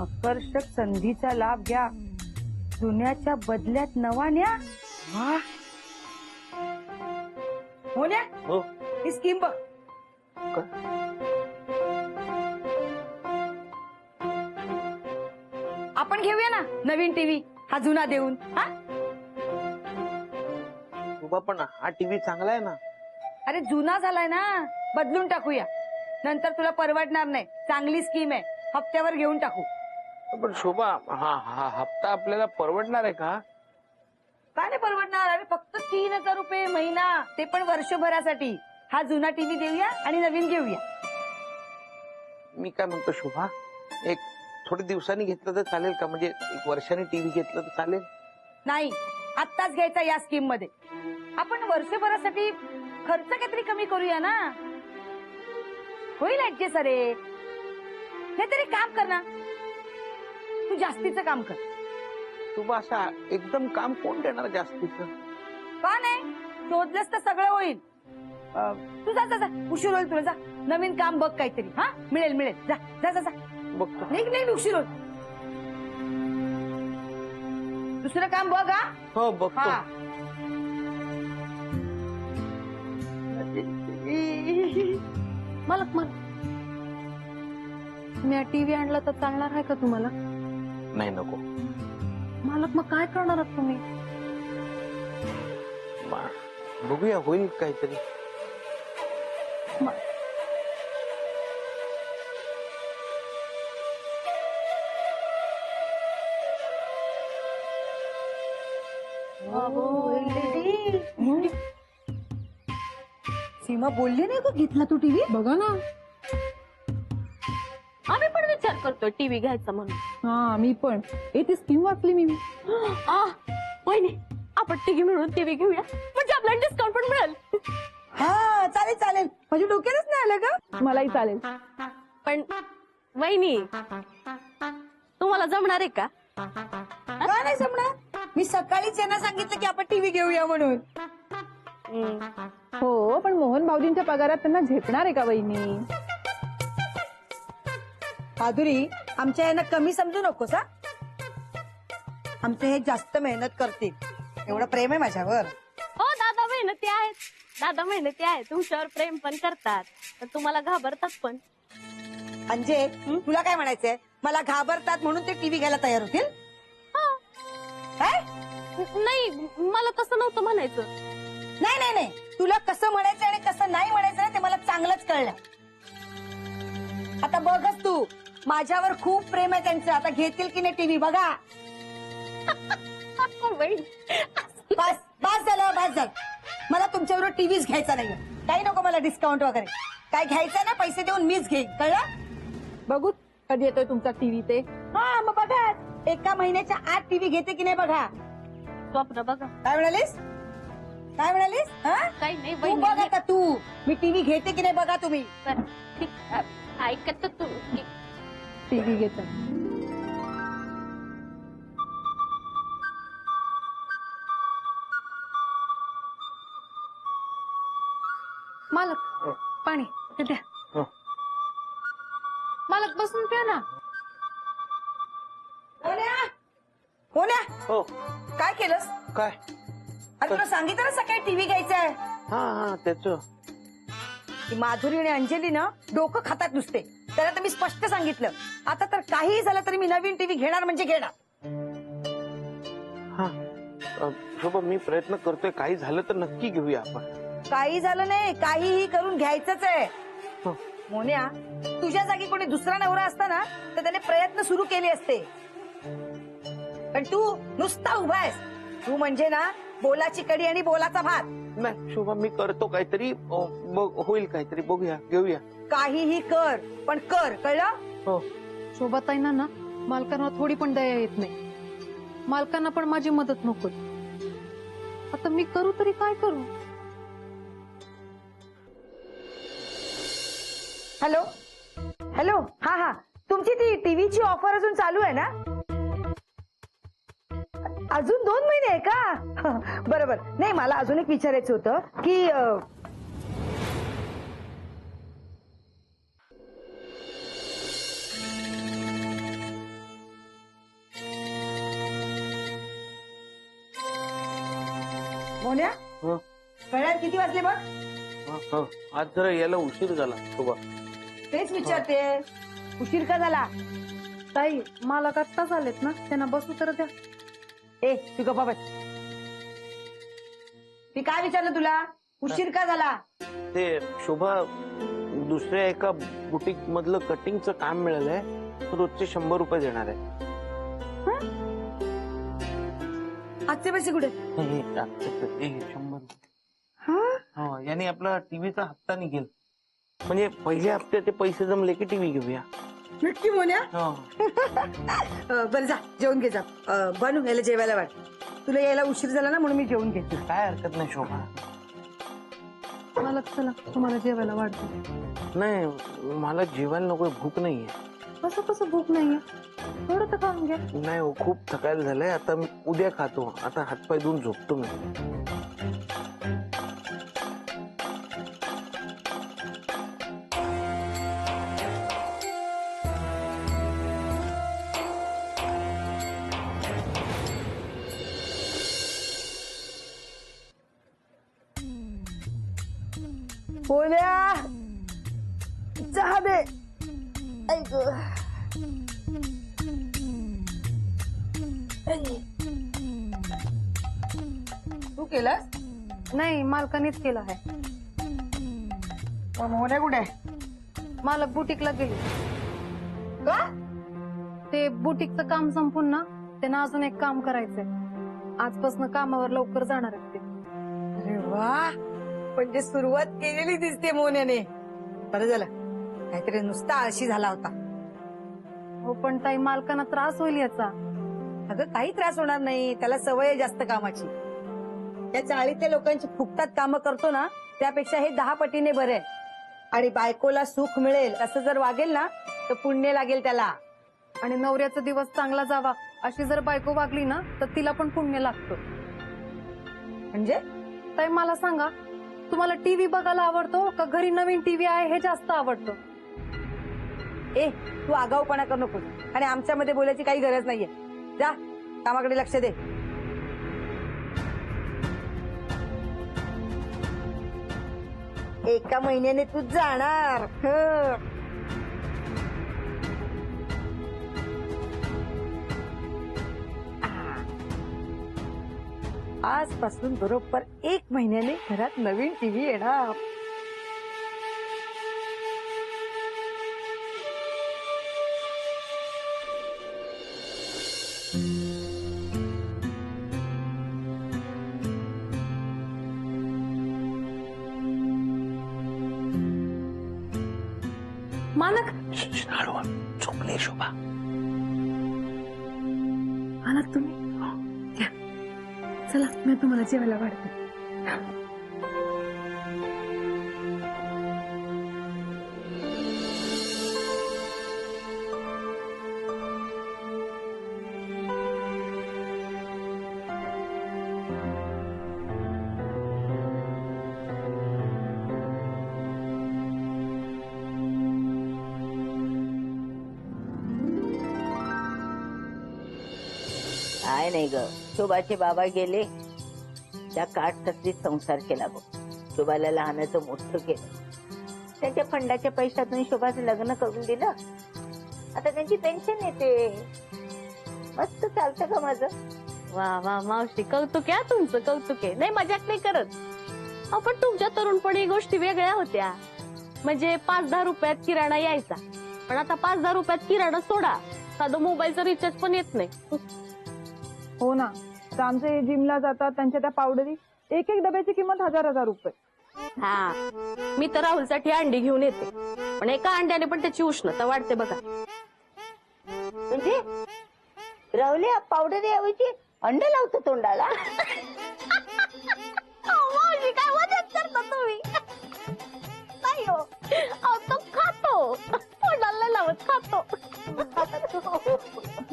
आकर्षक संधीचा लाभ घ्या, जुन्याच्या बदल्यात नवा न्या. वा हो न्या. हो. ही स्कीम बघ. आपण घेऊया ना नवीन टीव्ही, हा जुना देऊन. हा शोभा पण हा टीव्ही चांगला आहे ना. अरे जुना झालाय ना, बदलून टाकूया. नंतर तुला परवडणार नाही. चांगली स्कीम आहे, हप्त्यावर घेऊन टाकू. पण शोभा हा हा हप्ता आपल्याला परवडणार आहे का? काय नाही परवडणार. अरे फक्त 3000 रुपये महिना, ते पण वर्षभरासाठी. हा जुना टीव्ही देऊया आणि नवीन घेऊया. मी काय म्हणतो शोभा, एक थोड्या दिवसांनी घेतलं तर चालेल का? म्हणजे एक वर्षाने टीव्ही घेतलं तर चालेल? नाही, आत्ताच घ्यायचा या स्कीम मध्ये. आपण वर्षभरासाठी खर्च काहीतरी कमी करूया ना. होईल ऍडजस्ट. अरे नाहीतरी काम कर ना, तू जास्तीचं काम कर. शोभा असा एकदम काम कोण देणार जास्तीचं? का नाही, शोधलंस तर सगळं होईल. तू जा जा जा, उशीर होईल तुला. जा नवीन काम बघ काहीतरी. हा मिळेल मिळेल. जा जा जा जा. बघतो. नाही नाही उशीर होईल. दुसरं काम बघ. हा हो बघतो. हा. मालक मी टीव्ही आणला तर चालणार आहे का तुम्हाला? नाही नको. मालक मग काय करणार आहात तुम्ही? बघूया, होईल काहीतरी. सीमा बोलली नाही का घेतला तू टीव्ही? बघा ना. आम्ही पण विचार करतोय टीव्ही घ्यायचा म्हणून. हा मी पण. ती स्कीम वाचली मी. वहिनी आपण तिघी मिळून टीव्ही घेऊया, म्हणजे आपल्याला डिस्काउंट पण मिळेल. हा चालेल चालेल. माझ्या डोक्यातच नाही आलं का? मलाही चालेल. पण वहिनी तुम्हाला जमणार आहे का? का नाही जमणार? मी सकाळीच यांना सांगितलं की आपण टीव्ही घेऊया म्हणून. हो पण मोहन भाऊजींच्या पगारात त्यांना झेपणार आहे का वहिनी? माधुरी, आमच्या यांना कमी समजू नकोस. हा आमचे हे जास्त मेहनत करतील, एवढं प्रेम आहे माझ्यावर. हो दादा मेहनती आहेत. दादा मेहनती आहेत, तुमच्यावर प्रेम पण करतात, पण तुम्हाला घाबरतात पण. अंजे तुला काय म्हणायचंय? मला घाबरतात म्हणून ते टीव्ही घ्यायला तयार होतील? काय? नाही मला तसं नव्हतं म्हणायचं. नाही नाही नाही, तुला कसं म्हणायचं आणि कसं नाही म्हणायचं ना ते मला चांगलंच कळलं. आता बघच तू, माझ्यावर खूप प्रेम आहे त्यांचं. आता घेतील की नाही टीव्ही बघा. बस बस झालं, बस झालं. मला तुमच्याबरोबर टीव्हीच घ्यायचा नाहीये. काही नको मला डिस्काउंट वगैरे. काय घ्यायचं ना पैसे देऊन मीच घेईन, कळलं? बघू कधी येतोय तुमचा टीव्ही ते. हा मग बघा, एका महिन्याच्या आत टीव्ही घेते की नाही बघा. स्वप्न बघा. काय म्हणालीस? काय म्हणालीस? हा काही नाही तू बघ आता तू, मी टीव्ही घेते की नाही बघा तुम्ही. ऐकत तू टीव्ही घेत. मालक पाणी ते द्या. मालक बसून प्या ना. कोण्या हो. काय केलंस? काय? अरे तुला सांगितलं ना सकाळी टीव्ही घ्यायचंय. हा हा त्याच की माधुरी आणि अंजली ना डोकं खातात नुसते. त्याला तर मी स्पष्ट सांगितलं, आता तर काहीही झालं तरी मी नवीन टीव्ही घेणार म्हणजे घेणार. हा शोभा, मी प्रयत्न करतोय, काही झालं तर नक्की घेऊया आपण. काही झालं नाही, काहीही करून घ्यायचंच आहे. हं. मोन्या, तुझ्या जागी कोणी दुसरा नवरा असता ना तर त्याने प्रयत्न सुरू केले असते. पण तू नुसता उभा आहेस. तू म्हणजे ना बोलाची कडी आणि बोलाचा भात. नाही शोभा, मी करतो काहीतरी. होईल काहीतरी, बघूया, घेऊया. काहीही कर पण कर, कळलं? हो. शोभाताईंना ना मालकांवर थोडी पण दया येत नाही. मालकांना पण माझी मदत नको. आता मी करू तरी काय करू? हॅलो हॅलो, हा हा, तुमची ती टीव्हीची ऑफर अजून चालू आहे ना? अजून 2 महिने आहे का? बरोबर. नाही मला अजून एक विचारायचं होतं की मोन्या हं. घड्याळ किती वाजले बघ? आज जरा यायला उशीर झाला शोभा. तेच विचारते, उशीर का झाला? ताई मालक आत्ताच आलेत ना, त्यांना बसू तर द्या. ए तू गप्पा बस. मी काय विचारलं तुला? उशीर का झाला? ते शोभा दुसऱ्या एका बुटीक मधलं कटिंगचं काम मिळालंय, रोजचे 100 रुपये देणार आहे. आजचे पैसे कुठे? हे 100 हा? हो, याने आपला टीव्हीचा हप्ता निघेल. म्हणजे पहिल्या हप्त्याचे पैसे जमले की टीव्ही घेऊया. नक्की मोन्या? हो. बरं जा जेवण घे जा. बनू यायला जेवायला वाट. तुला यायला उशीर झाला ना म्हणून मी जेवून घेते. काय हरकत नाही शोभा. मालक चला, तुम्हाला जेवायला वाढतो. नाही मला जेवायला नको, भूक नाहीये. कसं कसं भूक नाहीये? थोडं तर खाऊन घ्या. नाही हो, खूप थकायला झालंय. आता मी उद्या खातो. आता हातपाय धुवून झोपतो मी. मोन्या चहा दे. ऐक तू केलंस? नाही मालकानेच केलं आहे. मग मोन्या कुठे? मालक बुटीकला गेले. का? ते बुटीकचं काम संपून ना, त्यांना अजून एक काम करायचंय. आजपासून कामावर लवकर जाणार आहेत ते. अरे वा, म्हणजे सुरुवात केलेली दिसते मोन्याने. बरं झालं, काहीतरी नुसता आळशी झाला होता. हो पण ताई मालकांना त्रास होईल याचा. अगं काही त्रास होणार नाही, त्याला सवय आहे जास्त कामाची. या चाळीतल्या लोकांची फुकटात कामं करतो ना, त्यापेक्षा हे 10 पटीने बरे. आणि बायकोला सुख मिळेल असं जर वागेल ना, तर पुण्य लागेल त्याला. आणि नवऱ्याचा दिवस चांगला जावा अशी जर बायको वागली ना, तर तिला पण पुण्य लागतं. म्हणजे ताई मला सांगा, तुम्हाला टीव्ही बघायला आवडतो का घरी नवीन टीव्ही आहे हे जास्त आवडतं? ए तू आगाऊपणा करू नको आणि आमच्यामध्ये बोलायची काही गरज नाहीये. जा कामाकडे लक्ष दे. एका महिन्याने तू जाणार. आजपासून बरोबर 1 महिन्याने घरात नवीन टीव्ही येणार. मालक झोपले शोभा. आलात तुम्ही? या. चला मी तुम्हाला जेवायला वाढते. काय नाही ग, शोभाचे बाबा गेले, त्या काठकसरीत संसार केला बघ. शोभाला लहानाचं मोठं केलं, त्यांच्या फंडाच्या पैशातून शोभाचं लग्न करून दिलं. आता त्यांची पेन्शन येते. मस्त चालतं का माझं? वा वा मावशी, कौतुक आहे तुमचं, कौतुक आहे. नाही मजाक नाही करत. आपण तुमच्या तरुणपणी गोष्टी वेगळ्या होत्या. म्हणजे 5-10 रुपयात किराणा यायचा, पण आता 5-10 रुपयात किराणा सोडा, साधं मोबाईलचं रिचार्ज पण येत नाही. हो ना, तर आमचे जिमला जातात, त्यांच्या त्या पावडरी एक डब्याची किंमत 1000 रुपये. हा, मी तर राहुलसाठी अंडी घेऊन येते, पण एका अंड्याने पण त्याची उष्णता वाढते बघा. म्हणजे राहुल्या पावडर ऐवजी अंड लावतो तोंडाला. मावशी काय मदत करता तुम्ही? नाही हो, अहो, तो खातो, तोंडाला लावत खातो.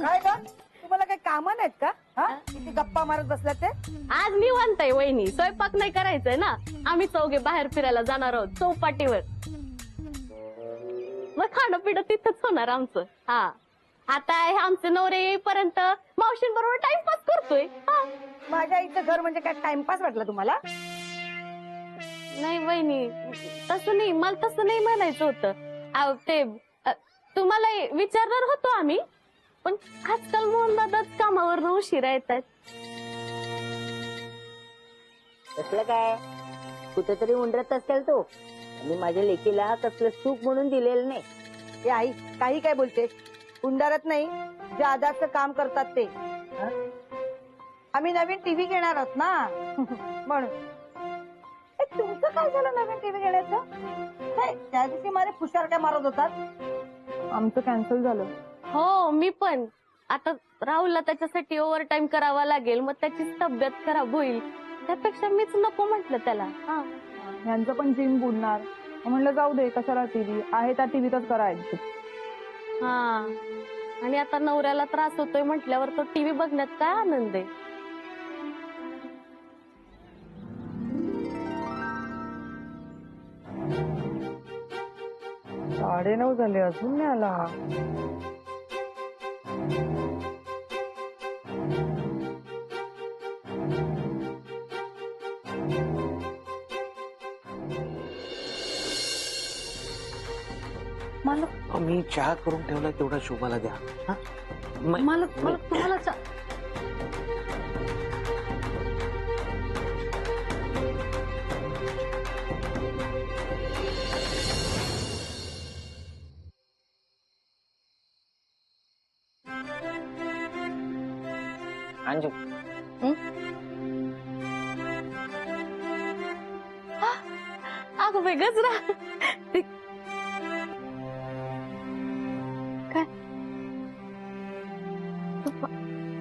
काय का तुम्हाला काही कामं नाहीत का? हा किती गप्पा मारत बसला ते. आज निवांत आहे वहिनी, स्वयंपाक नाही करायचंय ना. आम्ही चौघे बाहेर फिरायला जाणार आहोत चौपाटीवर. मग खाणं पिणं तिथंच होणार आमचं. हा आता हे आमचे नवरे येईपर्यंत मावशींबरोबर टाइमपास करतोय. हा. माझ्या आईचं घर म्हणजे काय टाइमपास वाटला तुम्हाला? नाही वहिनी, तसं नाही, मला तसं नाही म्हणायचं होतं. अहो, ते तुम्हाला विचारणार होतो आम्ही, पण आजकाल मोहनदादाच कामावर उशिरा येतात. कसलं काय कुठेतरी उंडरत असेल तो. मी माझ्या लेकीला कसलं सुख म्हणून दिलेलं नाही. हे आई काही काय बोलते? उंडारत नाही, जादाचं काम करतात ते. आम्ही नवीन टीव्ही घेणार आहोत ना म्हणून. ए, तुमचं काय झालं नवीन टीव्ही घेण्याचं? नाही, त्या दिवशी मारे फुशार काय मारत होतात. आमचं कॅन्सल झालं. हो, मी पण. आता राहुलला त्याच्यासाठी ओव्हर टाइम करावा लागेल, मग त्याची तब्येत खराब होईल. त्यापेक्षा मीच नको म्हटलं त्याला. हा. यांचं पण जिम बुडणार. म्हणलं जाऊ दे, कशाला टीव्ही आहे त्या टीव्हीतच करायचं. हा, आणि आता नवऱ्याला त्रास होतोय म्हटल्यावर तो टीव्ही बघण्यात काय आनंद आहे. साडे 9 झाले, अजून नाही आला. मी चहा करून ठेवला तेवढा शोभाला द्या. हा? मला तुम्हाला अंजू, अगं बाई गजरा. काय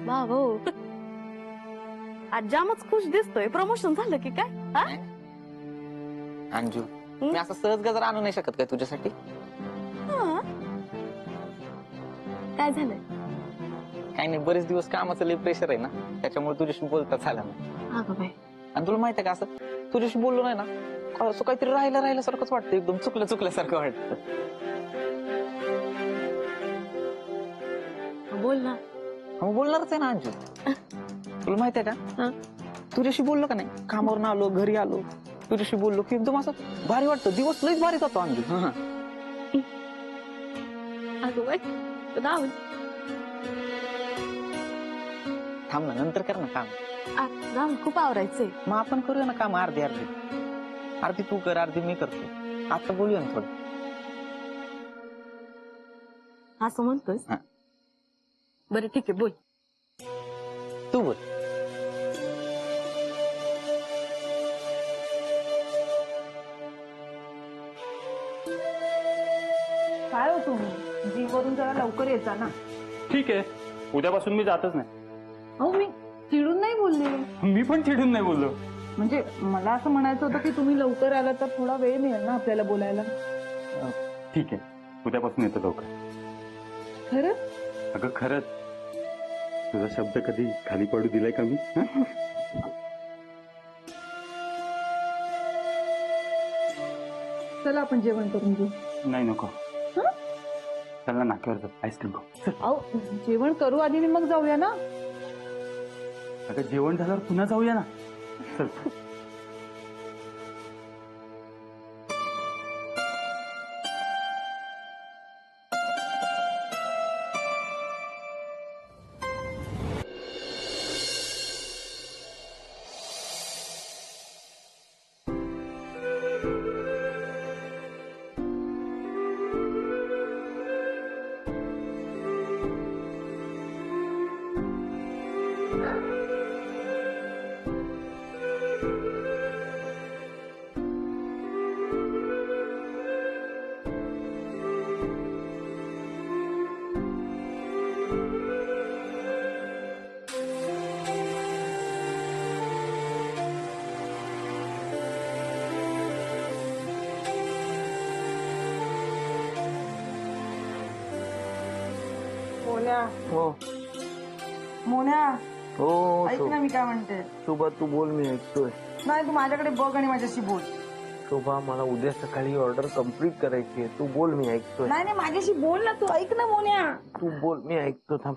बाबो, आज जामच खुश दिसतोय. प्रमोशन झालं की काय? हा? अंजू, मी असं सहज गजर आणू नाही शकत काय तुझ्यासाठी? हा. काय झालंय? काही नाही, बरेच दिवस कामाचं लई प्रेशर आहे ना, त्याच्यामुळे तुझ्याशी बोलता झालं नाही. अगं बाई, आणि तुला माहिती आहे का, असं तुझ्याशी बोललो नाही ना, असं काहीतरी राहिल्यासारखंच वाटतं, एकदम चुकल्यासारखं वाटतं. बोल ना. मग बोलणारच आहे ना अंजू. तुला माहिती आहे का, तुझ्याशी बोललो का नाही, कामावरून आलो, घरी आलो, तुझ्याशी बोललो की एकदम असं भारी वाटतं, दिवस लईच भारी जातो अंजू. अगं बाई, राहुल थांब ना, नंतर कर ना काम. राहुल खूप आवरायचंय. मग आपण करूया ना काम अर्धी तू कर, अर्धी मी करतो. आता बोलूया ना थोडं. असं म्हणतोय? हा. बरं ठीक आहे, बोल. तू बोल. काय हो तुम्ही जिम वरून जरा लवकर यायचा ना. ठीक आहे, उद्यापासून मी जातच नाही. हो, मी चिडून नाही बोलले. मी पण चिडून नाही बोललो. म्हणजे मला असं म्हणायचं होतं की तुम्ही लवकर आला तर थोडा वेळ मिळेल ना आपल्याला बोलायला. ठीक आहे, उद्यापासून येतो लवकर. खरंच? अगं खरंच, तुझा शब्द कधी खाली पडू दिलाय का मी? चला आपण जेवण करून घेऊ. नाही नको, चल ना, नाक्यावर जाऊ, आईस्क्रीम खाऊ. अहो, जेवण करू आधी आणि मग जाऊया ना. अगं जेवण झाल्यावर पुन्हा जाऊया ना, चल. हो मोन्या, हो ऐक ना मी काय म्हणते. शोभा, तू बोल, मी ऐकतोय. नाही, तू माझ्याकडे बघ आणि माझ्याशी बोल. शोभा मला उद्या सकाळी ऑर्डर कम्प्लीट करायची आहे. तू बोल, मी ऐकतोय. नाही नाही माझ्याशी बोल ना, तू ऐक ना मोन्या. तू बोल, मी ऐकतो. थांब.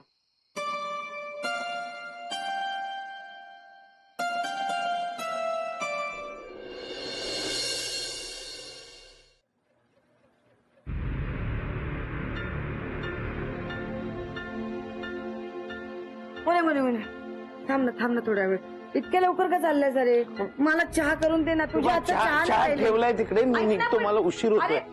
मोन्या थांब ना थोड्या वेळ. इतक्या लवकर का चाललंय सरे? मला चहा करून दे ना. तुझ्या हातचा चहा नाही चहा राहिला. ठेवलाय तिकडे, मी ऐक ना निघतो. पण- मला उशीर होतोय. अरे,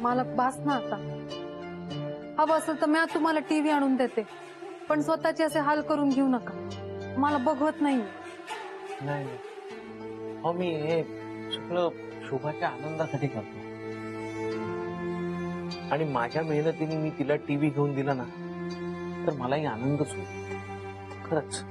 मालक बास ना आता. हवं असेल तर मी आज तुम्हाला टीव्ही आणून देते, पण स्वतःचे असे हाल करून घेऊ नका. मला बघवत नाही. नाही हो, मी हे सगळं शोभाच्या आनंदासाठी करतो. आणि माझ्या मेहनतीने मी तिला टीव्ही घेऊन दिला ना, तर मलाही आनंदच होईल. खरंच.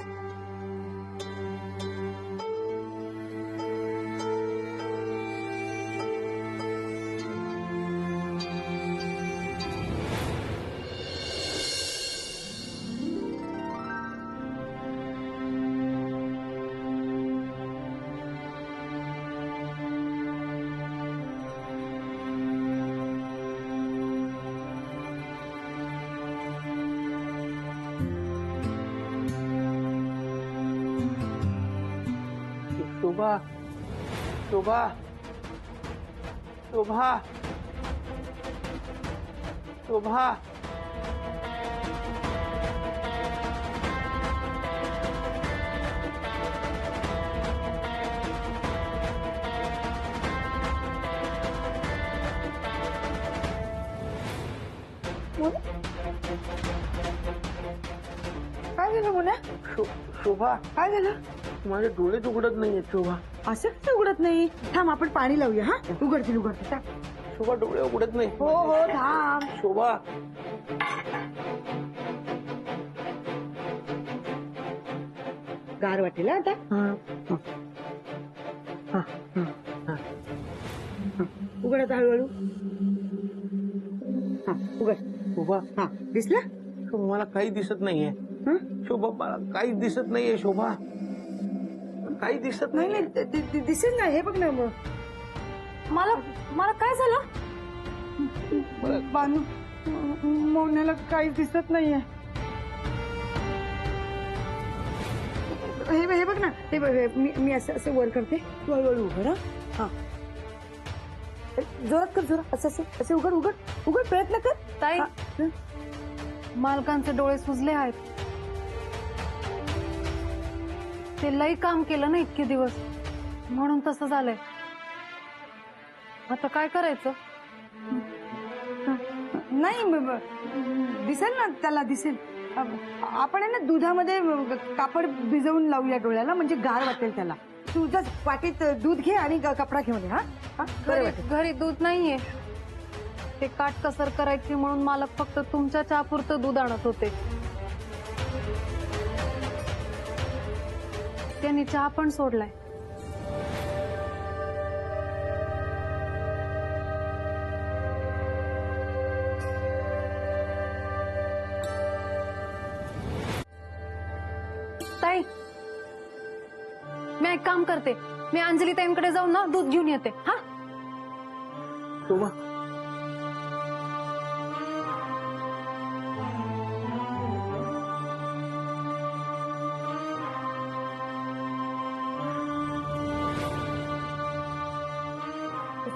शोभा शोभा शोभा शोभा काय झालं मोन्या? शोभा, काय झालं? माझे डोळेच उघडत नाहीये. शोभा, असं कसं उघडत नाही? थांब, आपण पाणी लावूया. हा, उघडतील. शोभा डोळे उघडत नाही. हो थांब. शोभा, गार वाटेल आता. उघड आता हळूहळू. हा, उघड. शोभा, हा, दिसलं? शोभा मला काही दिसत नाहीये. हं? शोभा, मला काहीच दिसत नाहीये. शोभा, काही दिसत नाही नाही. नाही दिसेल ना. हे बघ ना. मग मला काय झालं? बानू, मोन्याला काहीच दिसत नाहीये. हे बघ ना. हे बघ, मी असं वर करते. तू हळूहळू उघड. हा, जोरात कर, जोरात. असं उघड. प्रयत्न कर. ताई, हा, हं. मालकांचे डोळे सुजले आहेत. ते लई काम केलं ना इतके दिवस, म्हणून तसं झालंय. आता काय करायचं? नाही दिसेल ना त्याला, दिसेल. आपण आहे ना दुधामध्ये कापड भिजवून लावूया डोळ्याला, म्हणजे गार वाटेल त्याला. तुझ्या वाटीत दूध घे आणि कपडा घेऊन ये. हा, घरी दूध नाहीये. ते काटकसर करायची म्हणून मालक फक्त तुमच्या चहापुरतं दूध आणत होते. त्यांनी चहा पण सोडलाय. ताई, मी एक काम करते. मी अंजली ताईंकडे जाऊन ना दूध घेऊन येते. हा, शोभा,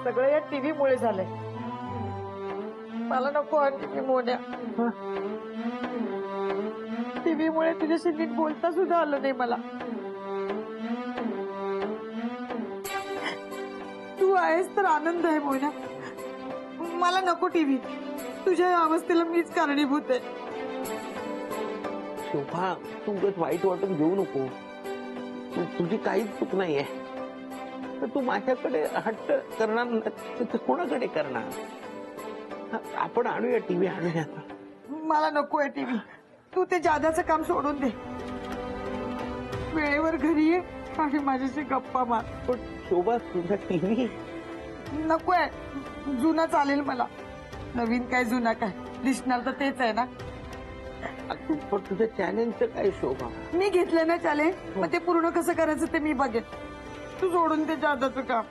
सगळं या टीव्ही मुळे झालंय. मला नको टीव्ही मोन्या. टीव्ही मुळे तुझ्याशी नीट बोलता सुद्धा आलं नाही मला. तू आहेस तर आनंद आहे मोन्या. मला नको टीव्ही. तुझ्या या अवस्थेला मीच कारणीभूत आहे. शोभा, तू उगाच वाईट वाटून घेऊ नको. तुझी काहीच चूक नाहीये. तर तू माझ्याकडे हट्ट करणार तर कोणाकडे करणार? आपण आणूया टीव्ही, आणूया. मला नकोय टीव्ही. तू ते जादाचं काम सोडून दे. वेळेवर घरी ये आणि माझ्याशी गप्पा मार. पण शोभा तुझा टीव्ही नकोय, जुना चालेल मला. नवीन काय जुना काय दिसणार तर तेच आहे ना. पण तुझ्या चॅलेंजचं काय शोभा? मी घेतलं ना चॅलेंज, मग ते पूर्ण कसं करायचं ते मी बघेन. तू सोडून ते जादाचं काम.